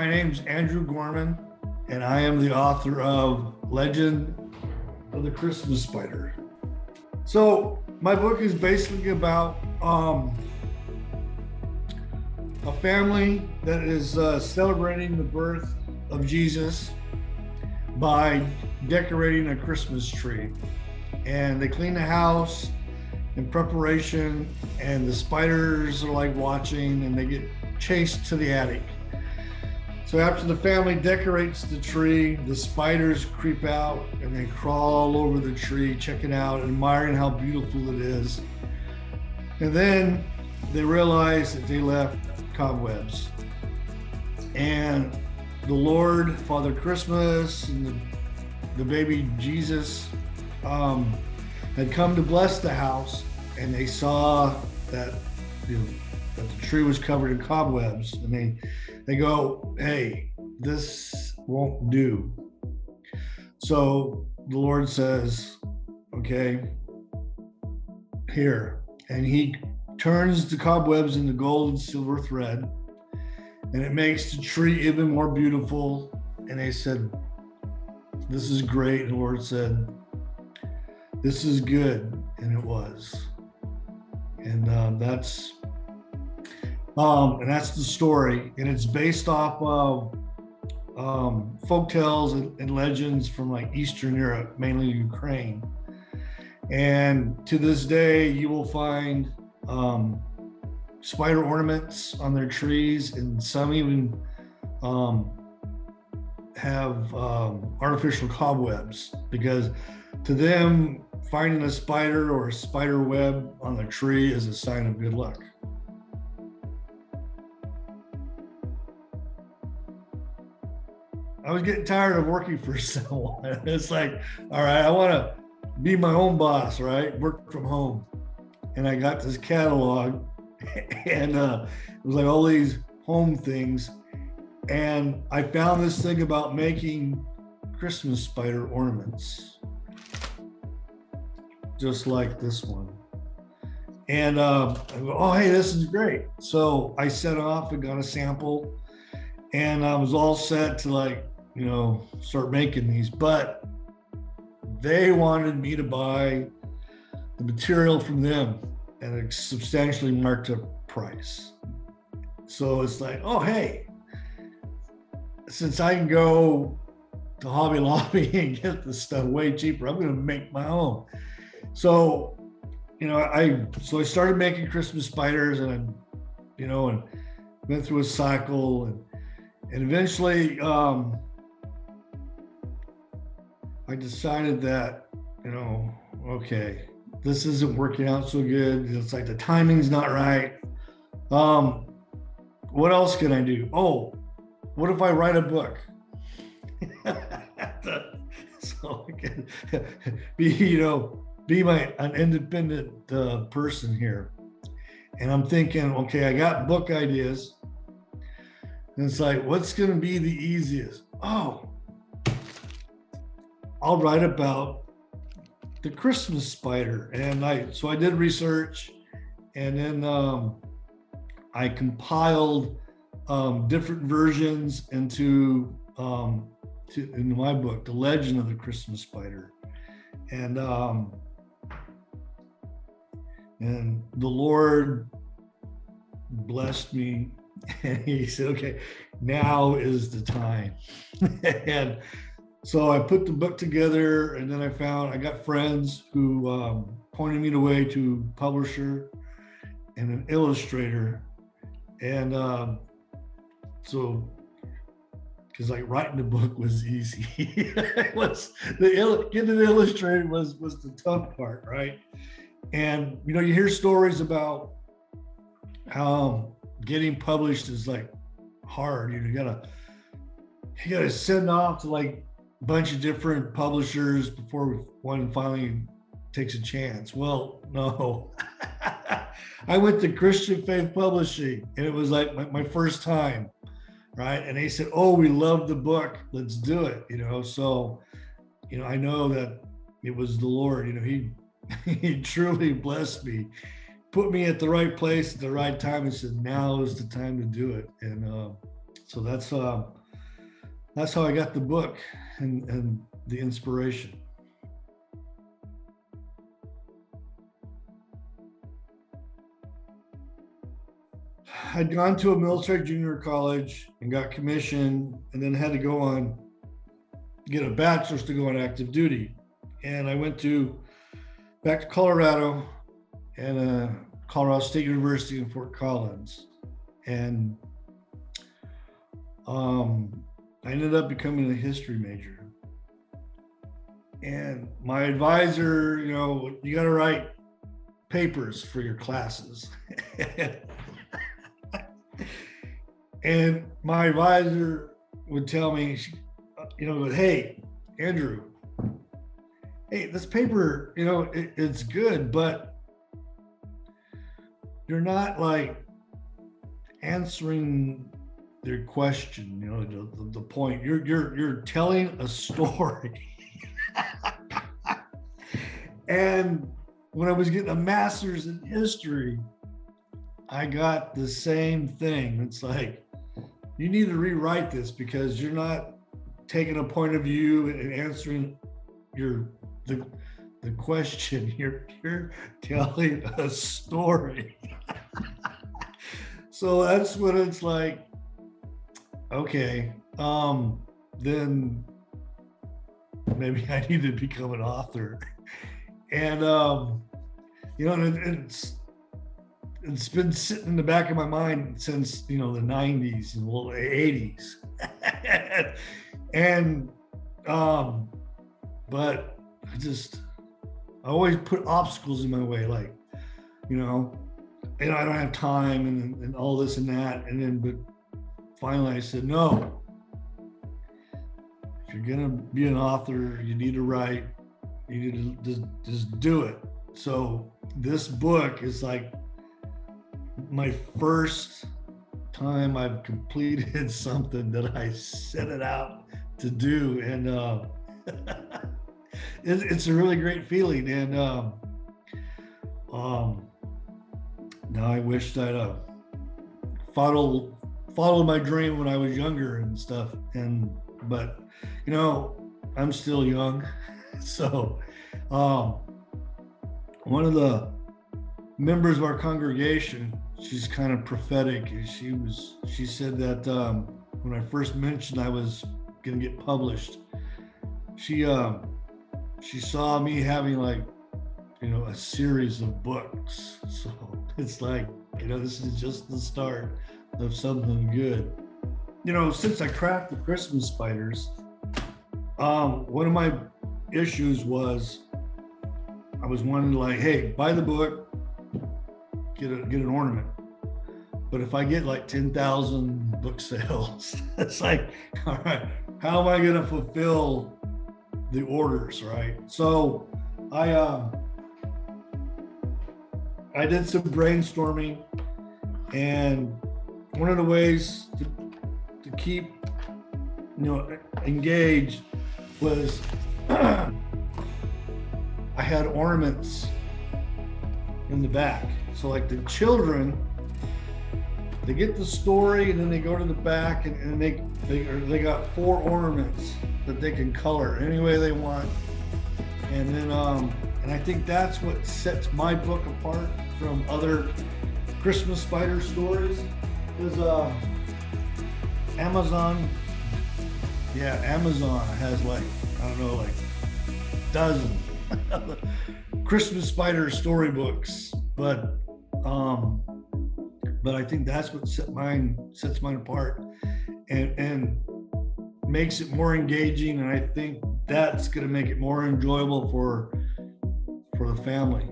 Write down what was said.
my name's Andrew Gorman, and I am the author of Legend of the Christmas Spider. So my book is basically about a family that is celebrating the birth of Jesus by decorating a Christmas tree. And they clean the house in preparation, and the spiders are like watching, and they get chased to the attic. So after the family decorates the tree, the spiders creep out and they crawl all over the tree, checking out, admiring how beautiful it is. And then they realize that they left cobwebs. And the Lord, Father Christmas, and the baby Jesus had come to bless the house, and they saw that, that the tree was covered in cobwebs, and they go, hey, this won't do. So the Lord says, okay, here. And he turns the cobwebs into gold and silver thread, and it makes the tree even more beautiful. And they said, this is great. And the Lord said, this is good. And it was. And that's the story. And it's based off of folk tales and legends from like Eastern Europe, mainly Ukraine. And to this day, you will find spider ornaments on their trees, and some even have artificial cobwebs, because to them, finding a spider or a spider web on a tree is a sign of good luck. I was getting tired of working for someone. It's like, all right, I want to be my own boss, right? Work from home. And I got this catalog, and it was like all these home things. And I found this thing about making Christmas spider ornaments, just like this one. And I go, oh, hey, this is great. So I set off and got a sample, and I was all set to start making these, but they wanted me to buy the material from them at a substantially marked up price. So it's like, oh, hey, since I can go to Hobby Lobby and get this stuff way cheaper, I'm going to make my own. So, I started making Christmas spiders, and and went through a cycle, and eventually I decided that, okay, this isn't working out so good. It's like the timing's not right. What else can I do? Oh, what if I write a book? So I can be an independent person here. And I'm thinking, okay, I got book ideas. And it's like, what's going to be the easiest? Oh, I'll write about the Christmas spider. And I did research, and then I compiled different versions into my book, The Legend of the Christmas Spider. And the Lord blessed me, and he said, okay, now is the time. And so I put the book together, and then I got friends who pointed me the way to a publisher and an illustrator. And because writing the book was easy. Getting it illustrated was the tough part, right? And you hear stories about how getting published is like hard. You gotta send off to like a bunch of different publishers before one finally takes a chance. Well, no. I went to Christian Faith Publishing, and it was like my first time, right? And they said, oh, we love the book, let's do it. So I know that it was the Lord. He truly blessed me, put me at the right place at the right time, and said, now is the time to do it. And So that's how I got the book and the inspiration. I'd gone to a military junior college and got commissioned, and then had to go on, get a bachelor's to go on active duty. And I went back to Colorado and Colorado State University in Fort Collins. And I ended up becoming a history major. And my advisor, you got to write papers for your classes. And my advisor would tell me, hey, Andrew, hey, this paper, it's good, but you're not like answering their question, the point. You're telling a story. And when I was getting a master's in history, I got the same thing. It's like, you need to rewrite this because you're not taking a point of view and answering the question. You're telling a story. So that's when it's like, okay, then maybe I need to become an author. And it's been sitting in the back of my mind since the 90s and the 80s. And but I always put obstacles in my way, like, I don't have time and all this and that. And then, but finally I said, no, if you're gonna be an author, you need to write, you need to just do it. So this book is like my first time I've completed something that I set it out to do. And it's a really great feeling. And now I wished I'd followed my dream when I was younger and stuff. But I'm still young. So one of the members of our congregation, she's kind of prophetic. She said that when I first mentioned I was going to get published, she saw me having like, a series of books. So it's like, this is just the start of something good. Since I cracked the Christmas spiders, one of my issues was I was wanting to, like, hey, buy the book, get an ornament. But if I get like 10,000 book sales, it's like, all right, how am I going to fulfill the orders, right? So I did some brainstorming, and one of the ways to keep engaged was I had ornaments in the back. So like the children, they get the story and then they go to the back and they got 4 ornaments that they can color any way they want. And then and I think that's what sets my book apart from other Christmas spider stories, is Amazon has like, I don't know, like dozens of Christmas spider storybooks, but I think that's what sets mine apart and makes it more engaging, and I think that's going to make it more enjoyable for the family.